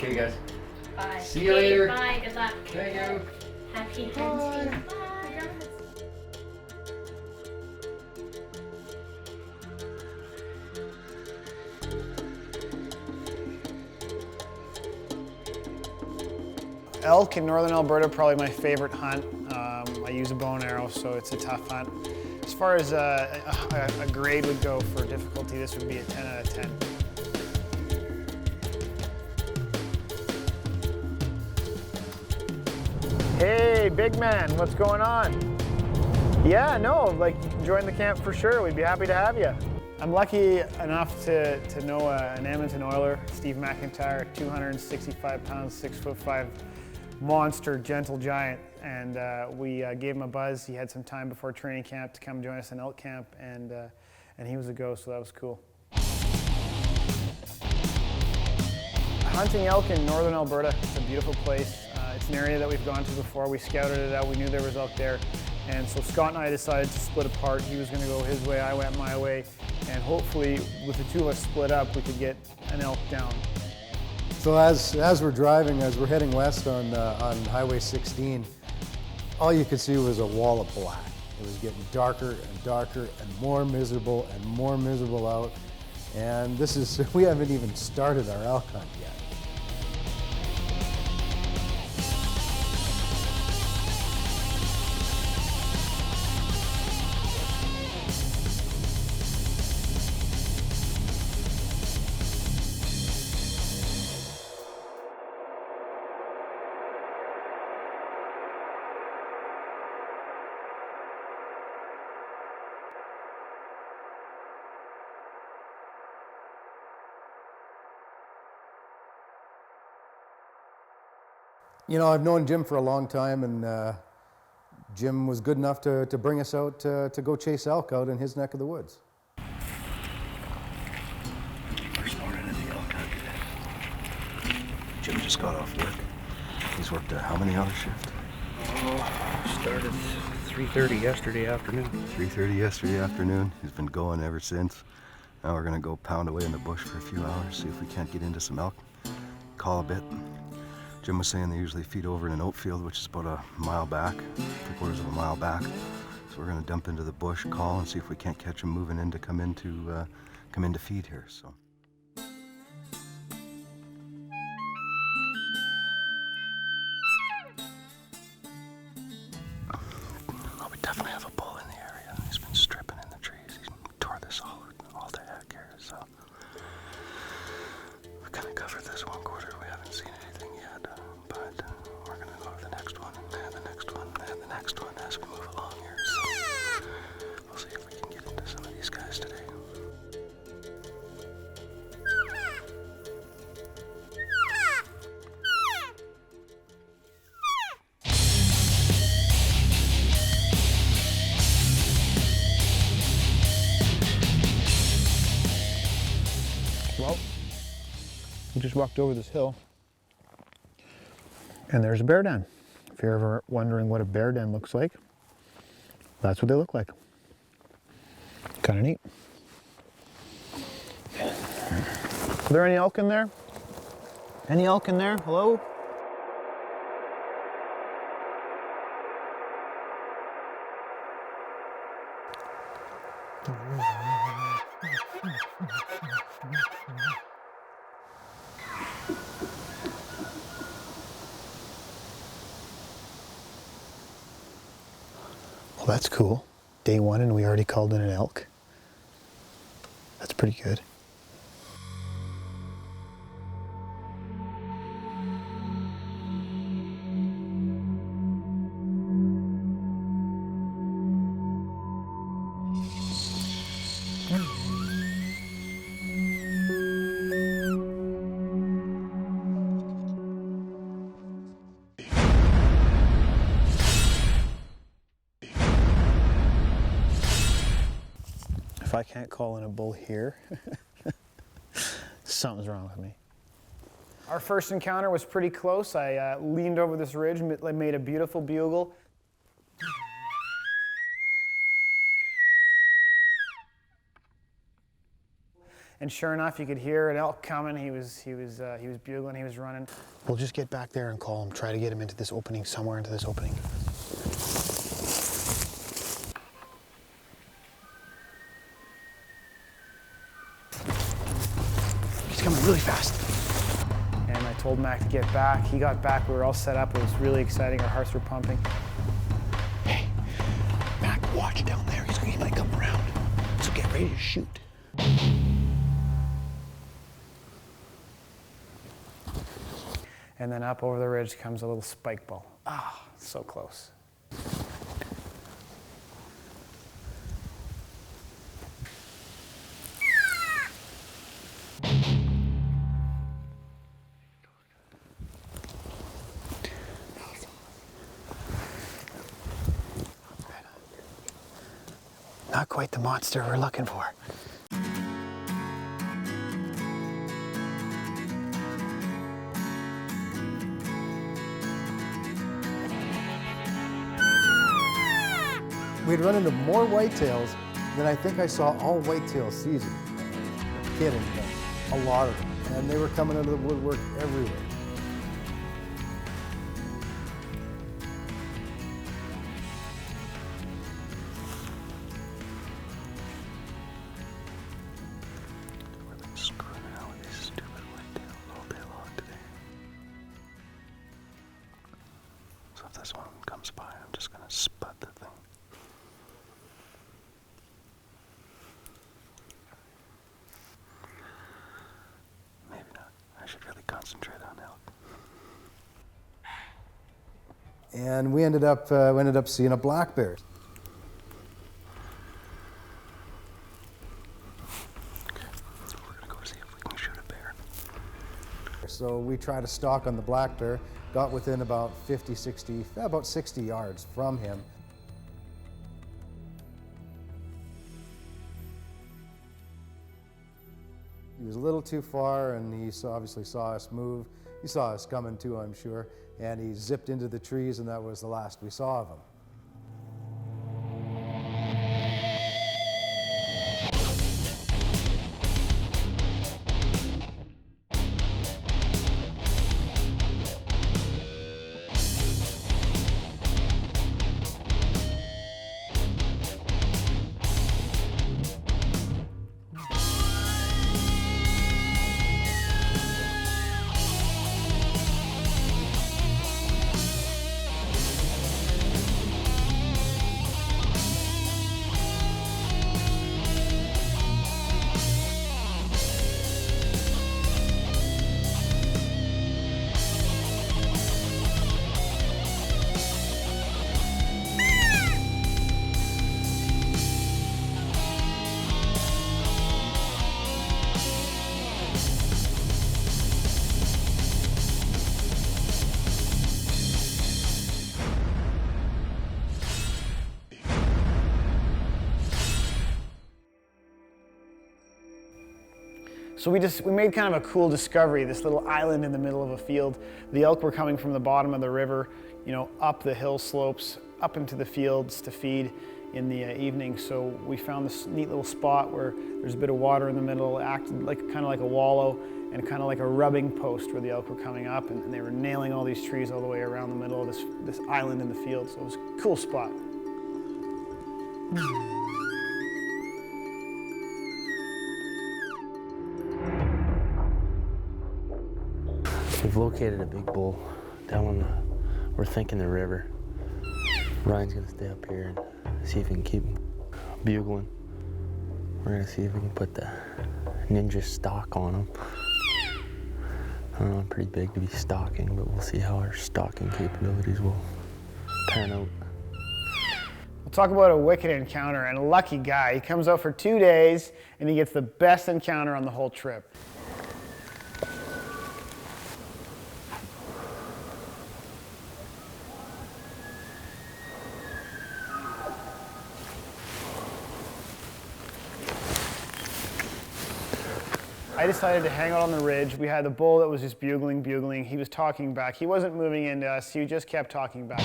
Okay, guys. Bye. See you later. Bye. Good luck. Thank you. Happy Bye. hunting. Bye. Elk in Northern Alberta, probably my favorite hunt. I use a bow and arrow, so it's a tough hunt. As far as a grade would go for difficulty, this would be a 10 out of 10. Hey, big man, what's going on? Yeah, no, like you can join the camp for sure. We'd be happy to have you. I'm lucky enough to know an Edmonton Oiler, Steve McIntyre, 265 pounds, 6'5" monster, gentle giant. And we gave him a buzz. He had some time before training camp to come join us in elk camp, and he was a go, so that was cool. Hunting elk in Northern Alberta, it's a beautiful place. It's an area that we've gone to before. We scouted it out, we knew there was elk there. And so Scott and I decided to split apart. He was gonna go his way, I went my way. And hopefully, with the two of us split up, we could get an elk down. So as we're driving, as we're heading west on Highway 16, all you could see was a wall of black. It was getting darker and darker and more miserable out. And we haven't even started our elk hunt yet. You know, I've known Jim for a long time, and Jim was good enough to bring us out to go chase elk out in his neck of the woods. First morning of the elk hunt. Jim just got off work. He's worked how many hour shift? Started 3:30 yesterday afternoon. 3:30 yesterday afternoon. He's been going ever since. Now we're gonna go pound away in the bush for a few hours, see if we can't get into some elk, call a bit. Jim was saying they usually feed over in an oat field, which is about a mile back, 3/4 of a mile back. So we're gonna dump into the bush, call, and see if we can't catch them moving in to come in to feed here. So. Oh, we definitely have a bull in the area. He's been stripping in the trees. He tore this all to heck here. So we kind of covered this one quarter. We haven't seen anything yet, but we're gonna go to the next one, and the next one, and the next one as we move along here. So we'll see if we can get into some of these guys today. Well, we just walked over this hill, and there's a bear den. If you're ever wondering what a bear den looks like, that's what they look like. Kind of neat. Are there any elk in there? Any elk in there? Hello? Well, that's cool. Day one and we already called in an elk. That's pretty good. If I can't call in a bull here, something's wrong with me. Our first encounter was pretty close. I leaned over this ridge, made a beautiful bugle. And sure enough, you could hear an elk coming. He was bugling, he was running. We'll just get back there and call him, try to get him into this opening, somewhere into this opening. He's coming really fast. And I told Mac to get back. He got back, we were all set up. It was really exciting, our hearts were pumping. Hey, Mac, watch down there. He might come around. So get ready to shoot. And then up over the ridge comes a little spike bull. Ah, so close. Not quite the monster we're looking for. We'd run into more whitetails than I think I saw all whitetail season. I'm kidding, but a lot of them. And they were coming out of the woodwork everywhere. We've been screwing around with these stupid whitetails all day long today. So if this one comes by, I'm just gonna spud the thing. Maybe not. I should really concentrate on elk. And we ended up seeing a black bear. We're gonna go see if we can shoot a bear. So we tried to stalk on the black bear, got within about 60 yards from him. He was a little too far, and he obviously saw us move. He saw us coming too, I'm sure, and he zipped into the trees, and that was the last we saw of him. So we made kind of a cool discovery, this little island in the middle of a field. The elk were coming from the bottom of the river, you know, up the hill slopes, up into the fields to feed in the evening. So we found this neat little spot where there's a bit of water in the middle, acted like kind of like a wallow and kind of like a rubbing post where the elk were coming up, and they were nailing all these trees all the way around the middle of this island in the field. So it was a cool spot. We've located a big bull down on we're thinking the river. Ryan's gonna stay up here and see if we can keep bugling. We're gonna see if we can put the ninja stock on him. I don't know, I'm pretty big to be stalking, but we'll see how our stalking capabilities will pan out. We'll talk about a wicked encounter and a lucky guy. He comes out for 2 days and he gets the best encounter on the whole trip. I decided to hang out on the ridge. We had the bull that was just bugling. He was talking back. He wasn't moving into us. He just kept talking back.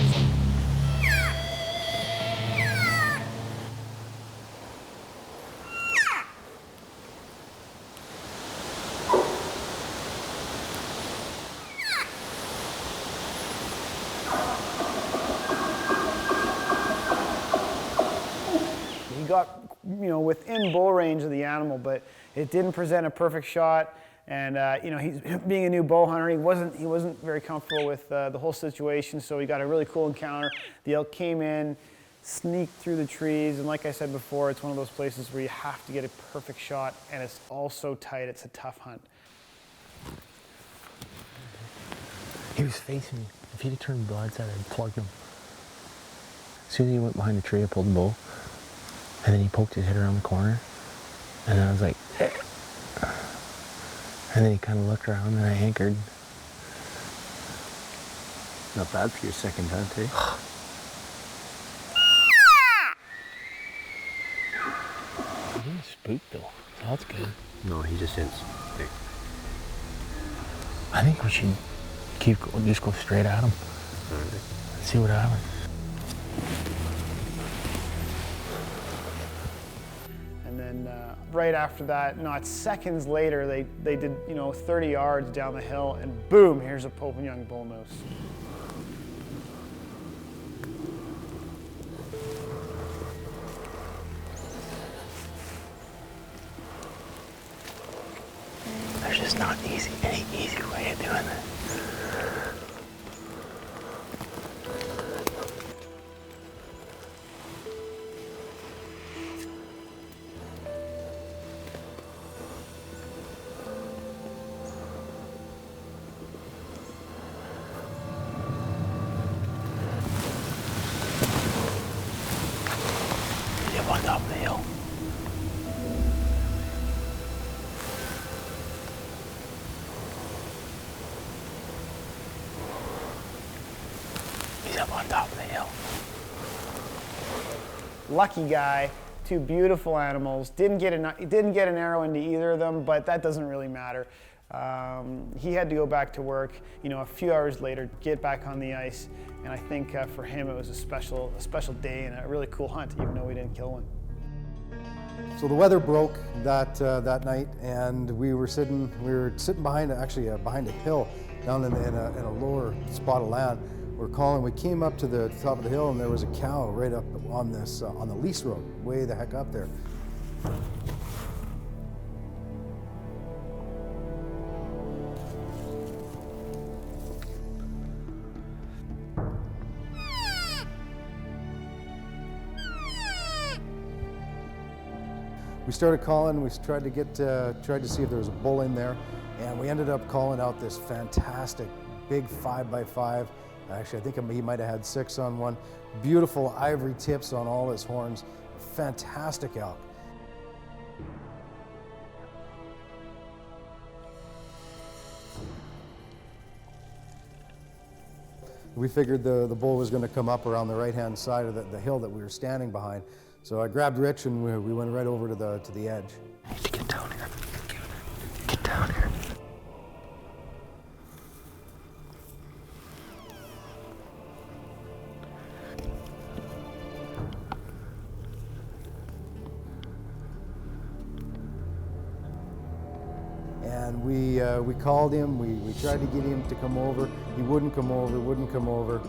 within bull range of the animal, but it didn't present a perfect shot. And you know, he's being a new bow hunter, he wasn't very comfortable with the whole situation. So he got a really cool encounter. The elk came in, sneaked through the trees, and like I said before, it's one of those places where you have to get a perfect shot, and it's all so tight. It's a tough hunt. He was facing me. If he'd have turned broadside, I'd plug him. As soon as he went behind the tree, I pulled the bow, and then he poked his head around the corner, and I was like, eh. And then he kind of looked around, and I anchored. Not bad for your second hunt, eh? He didn't spook though, so that's good. No, he just didn't. I think we should just go straight at him. All right. See what happens. And then right after that, not seconds later, they did, you know, 30 yards down the hill, and boom, here's a Pope and Young bull moose. There's just not any easy way of doing it. He's up on top of the hill. He's up on top of the hill. Lucky guy, two beautiful animals. Didn't get an arrow into either of them, but that doesn't really matter. He had to go back to work, you know, a few hours later, get back on the ice, and I think for him it was a special day and a really cool hunt, even though we didn't kill one. So the weather broke that night, and we were sitting behind behind a hill down in a lower spot of land. We came up to the top of the hill, and there was a cow right up on on the lease road, way the heck up there. We started calling. We tried to see if there was a bull in there, and we ended up calling out this fantastic big 5x5. Actually, I think he might have had 6 on one. Beautiful ivory tips on all his horns. Fantastic elk. We figured the bull was going to come up around the right-hand side of the hill that we were standing behind. So I grabbed Rich, and we went right over to the edge. I need to get down here. Get down here. And we called him. We tried to get him to come over. He wouldn't come over.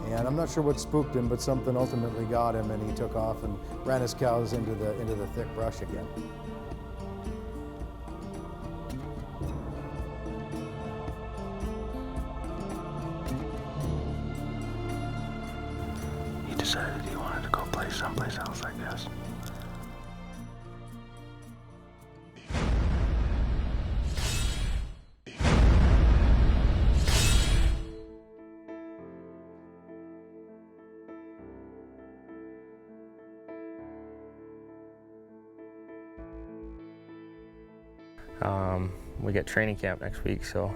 And I'm not sure what spooked him, but something ultimately got him, and he took off and ran his cows into the thick brush again. He decided he wanted to go play someplace else, I guess. We get training camp next week, so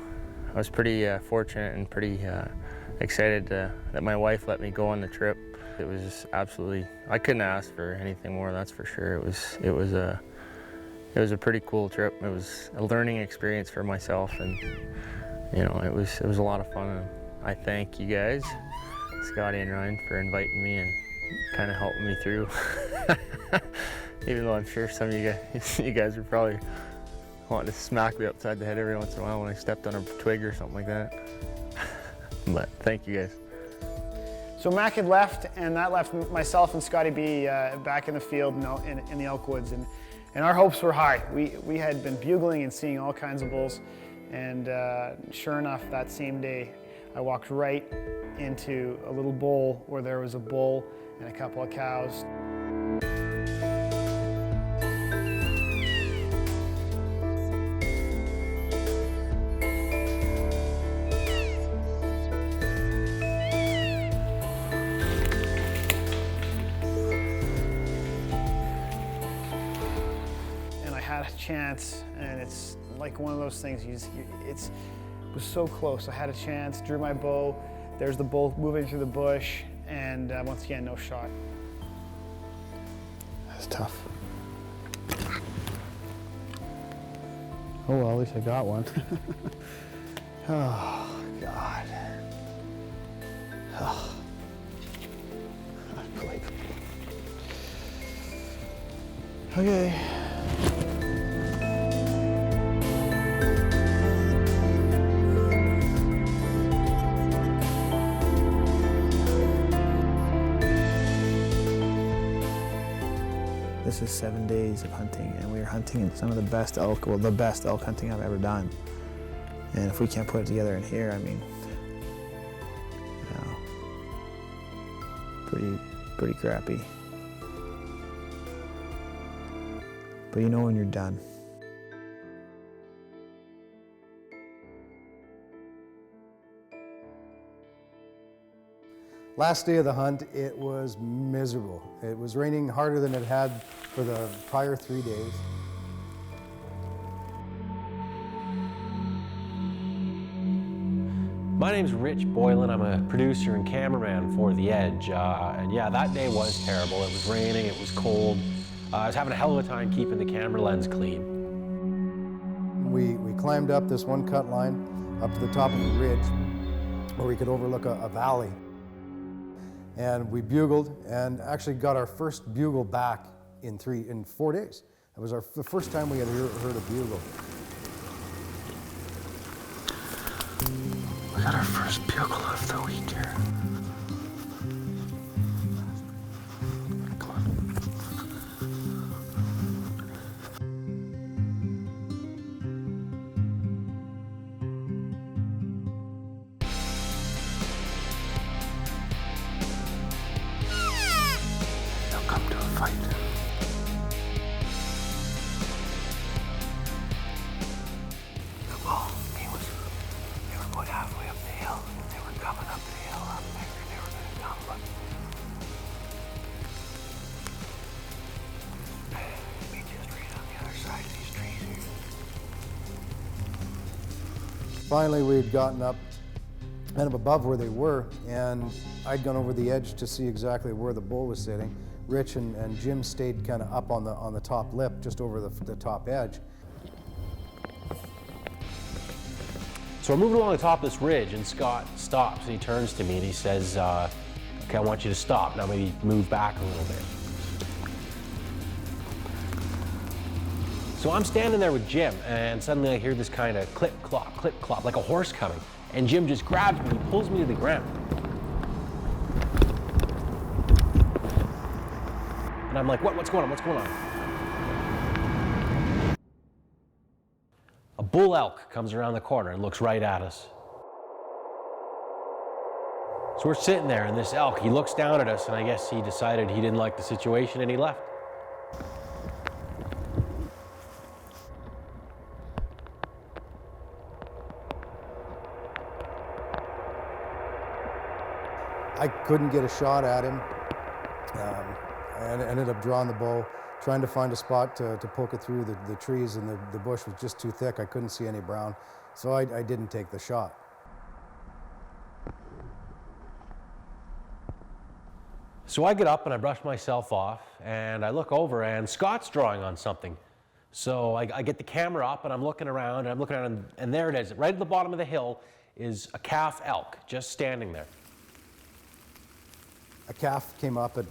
I was pretty fortunate and pretty excited that my wife let me go on the trip. It was absolutely, I couldn't ask for anything more, that's for sure. It was a pretty cool trip. It was a learning experience for myself, and you know, it was a lot of fun. And I thank you guys, Scotty and Ryan, for inviting me and kind of helping me through. Even though I'm sure some of you guys are probably wanting to smack me upside the head every once in a while when I stepped on a twig or something like that. But thank you guys. So Mac had left, and that left myself and Scotty B back in the field in the elk woods, and our hopes were high. We had been bugling and seeing all kinds of bulls, and sure enough, that same day, I walked right into a little bowl where there was a bull and a couple of cows. Had a chance, and it's like one of those things, it was so close. I had a chance, drew my bow, there's the bull moving through the bush, and once again, no shot. That's tough. Oh well, at least I got one. Oh, God. Oh. Unbelievable. Okay. This is 7 days of hunting, and we are hunting in some of the best elk, well, the best elk hunting I've ever done. And if we can't put it together in here, I mean, you know, pretty crappy. But you know when you're done. Last day of the hunt, it was miserable. It was raining harder than it had for the prior 3 days. My name's Rich Boylan. I'm a producer and cameraman for The Edge. And yeah, that day was terrible. It was raining, it was cold. I was having a hell of a time keeping the camera lens clean. We climbed up this one cut line up to the top of a ridge where we could overlook a valley. And we bugled and actually got our first bugle back in 4 days. It was the first time we had heard a bugle. We got our first bugle of the week here. Come on. They'll come to a fight. The bull, they were about halfway up the hill, and they were coming up the hill. I figured they were gonna come, but we just right on the other side of these trees here. Finally, we had gotten up kind of above where they were, and I'd gone over the edge to see exactly where the bull was sitting. Rich and Jim stayed kind of up on the top lip, just over the top edge. So we're moving along the top of this ridge, and Scott stops and he turns to me and he says, okay, I want you to stop. Now maybe move back a little bit. So I'm standing there with Jim, and suddenly I hear this kind of clip, clop, like a horse coming. And Jim just grabs me and pulls me to the ground. And I'm like, what's going on? What's going on? A bull elk comes around the corner and looks right at us. So we're sitting there, and this elk, he looks down at us, and I guess he decided he didn't like the situation and he left. I couldn't get a shot at him. And ended up drawing the bow, trying to find a spot to poke it through the trees, and the bush was just too thick. I couldn't see any brown, so I didn't take the shot. So I get up and I brush myself off, and I look over, and Scott's drawing on something. So I get the camera up, and I'm looking around, and there it is. Right at the bottom of the hill is a calf elk just standing there. A calf came up at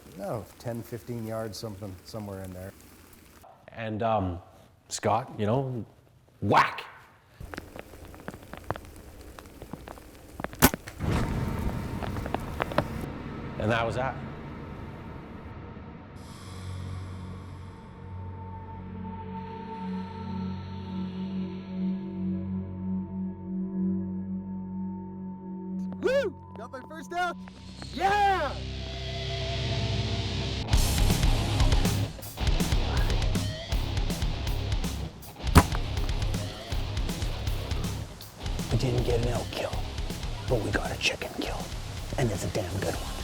10, 15 yards, somewhere in there. And Scott, whack. And that was that. Woo! Got my first out! Yeah! We didn't get an elk kill, but we got a chicken kill. And it's a damn good one.